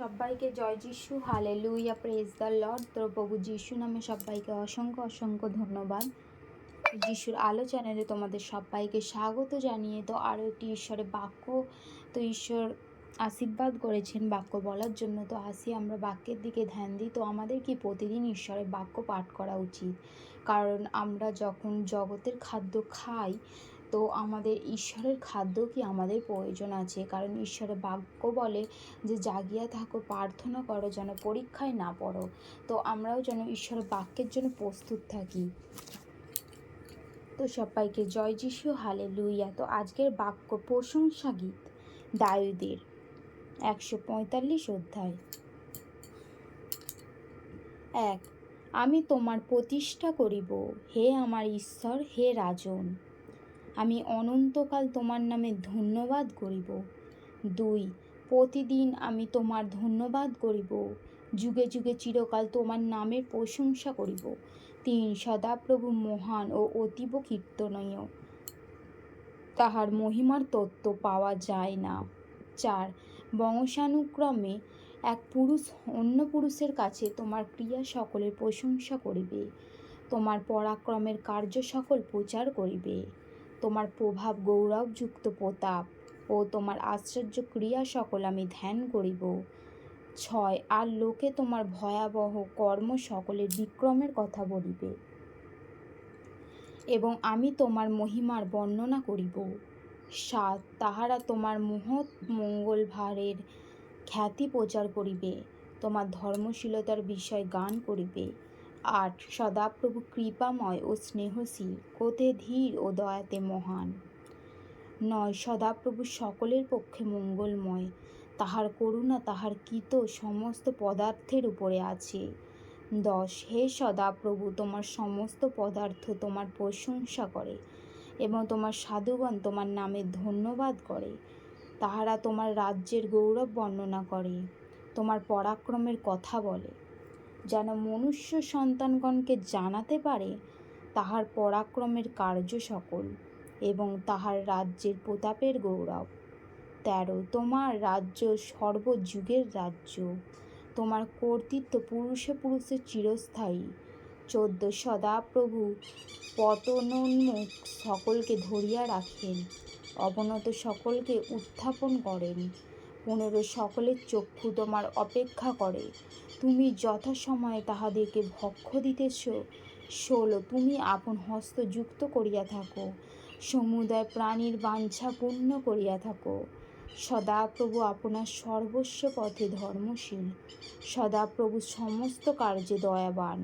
সবাইকে জয় যিশু, hallelujah, praise the Lord. তো প্রভু যিশু নামে সবাইকে অসংখ্য অসংখ্য ধন্যবাদ। যিশুর আলো চ্যানেলে তোমাদের সবাইকে স্বাগত জানিয়ে তো আরও একটি ঈশ্বরের বাক্য, তো ঈশ্বর আশীর্বাদ করেছেন বাক্য বলার জন্য। তো আসি আমরা বাক্যের দিকে ধ্যান দিই। তো আমাদের কি প্রতিদিন ঈশ্বরের বাক্য পাঠ করা উচিত, কারণ আমরা যখন জগতের খাদ্য খাই তো আমাদের ঈশ্বরের খাদ্য কি আমাদের প্রয়োজন আছে। কারণ ঈশ্বরের বাক্য বলে যে জাগিয়া থাকো, প্রার্থনা করো, যেন পরীক্ষায় না পড়ো। তো আমরাও যেন ঈশ্বরের বাক্যের জন্য প্রস্তুত থাকি। তো সবাইকে জয় যিশু, হালেলুয়া। তো আজকের বাক্য প্রশংসা গীত দাউদের 145 অধ্যায় 1। আমি তোমার প্রতিষ্ঠা করিব, হে আমার ঈশ্বর, হে রাজন। আমি অনন্তকাল তোমার নামে ধন্যবাদ করিব। 2। প্রতিদিন আমি তোমার ধন্যবাদ করিব, যুগে যুগে চিরকাল তোমার নামের প্রশংসা করিব। 3। সদাপ্রভু মহান ও অতীব কীর্তনীয়, তাহার মহিমার তত্ত্ব পাওয়া যায় না। 4। বংশানুক্রমে এক পুরুষ অন্য পুরুষের কাছে তোমার ক্রিয়া সকলের প্রশংসা করিবে, তোমার পরাক্রমের কার্য সকল প্রচার করিবে, তোমার প্রভাব গৌরবযুক্ত প্রতাপ ও তোমার আশ্চর্য ক্রিয়া সকল আমি ধ্যান করিব। 6। আর লোকে তোমার ভয়াবহ কর্ম সকলের বিক্রমের কথা বলিবে, এবং আমি তোমার মহিমার বর্ণনা করিব। 7। তাহারা তোমার মহৎ মঙ্গলভারের খ্যাতি প্রচার করিবে, তোমার ধর্মশীলতার বিষয় গান করিবে। 8। সদাপ্রভু কৃপাময় ও স্নেহশীল, ক্রোধে ধীর ও দয়াতে মহান। 9। সদাপ্রভু সকলের পক্ষে মঙ্গলময়, তাহার করুণা তাহার কৃত সমস্ত পদার্থের উপরে আছে। 10। হে সদাপ্রভু, তোমার সমস্ত পদার্থ তোমার প্রশংসা করে, এবং তোমার সাধুগণ তোমার নামে ধন্যবাদ করে। তাহারা তোমার রাজ্যের গৌরব বর্ণনা করে, তোমার পরাক্রমের কথা বলে, যেন মনুষ্য সন্তানগণকে জানাতে পারে তাহার পরাক্রমের কার্য সকল, এবং তাহার রাজ্যের প্রতাপের গৌরব। 13। তোমার রাজ্য সর্বযুগের রাজ্য, তোমার কর্তৃত্ব পুরুষে পুরুষে চিরস্থায়ী। 14। সদাপ্রভু পতনোন্মুখ সকলকে ধরিয়া রাখেন, অবনত সকলকে উত্থাপন করেন। 15। সকলের চক্ষু তোমার অপেক্ষা করে, তুমি যথাসময়ে তাহাদেরকে ভক্ষ দিতেছ। 16। তুমি আপন হস্ত যুক্ত করিয়া থাকো, সমুদয় প্রাণীর বাঞ্ছা পূর্ণ করিয়া থাকো। সদাপ্রভু আপনার সর্বস্ব পথে ধর্মশীল, সদাপ্রভু সমস্ত কার্যে দয়াবান।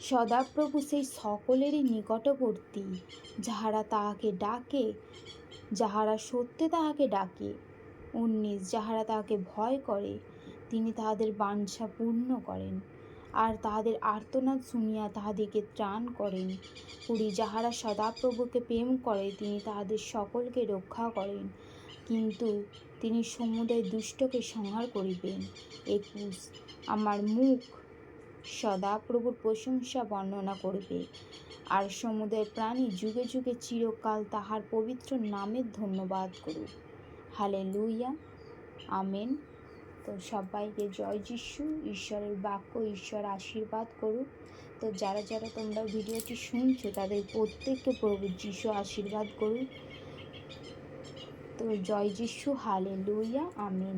সদাপ্রভু সেই সকলেরই নিকটবর্তী যাহারা তাহাকে ডাকে, যাহারা সত্যে তাহাকে ডাকে। 19। যাহারা তাহাকে ভয় করে, তিনি তাহাদের বাঞ্ছা পূর্ণ করেন, আর তাহাদের আর্তনাদ শুনিয়া তাহাদেরকে ত্রাণ করেন। 20। যাহারা সদাপ্রভুকে প্রেম করে, তিনি তাহাদের সকলকে রক্ষা করেন, কিন্তু তিনি সমুদয় দুষ্টকে সংহার করিবেন। 21। আমার মুখ সদাপ্রভুর প্রশংসা বর্ণনা করবে, আর সমুদয় প্রাণী যুগে যুগে চিরকাল তাহার পবিত্র নামের ধন্যবাদ করুক। Hallelujah, amen. তো সবাইকে জয় যিশু। ঈশ্বরের বাক্য ঈশ্বর আশীর্বাদ করুক। তো যারা যারা তোমরা ভিডিওটি শুনছো তাদের প্রত্যেককে প্রভু যিশু আশীর্বাদ করুক। তো জয় যিশু, হালেলুয়া, আমেন।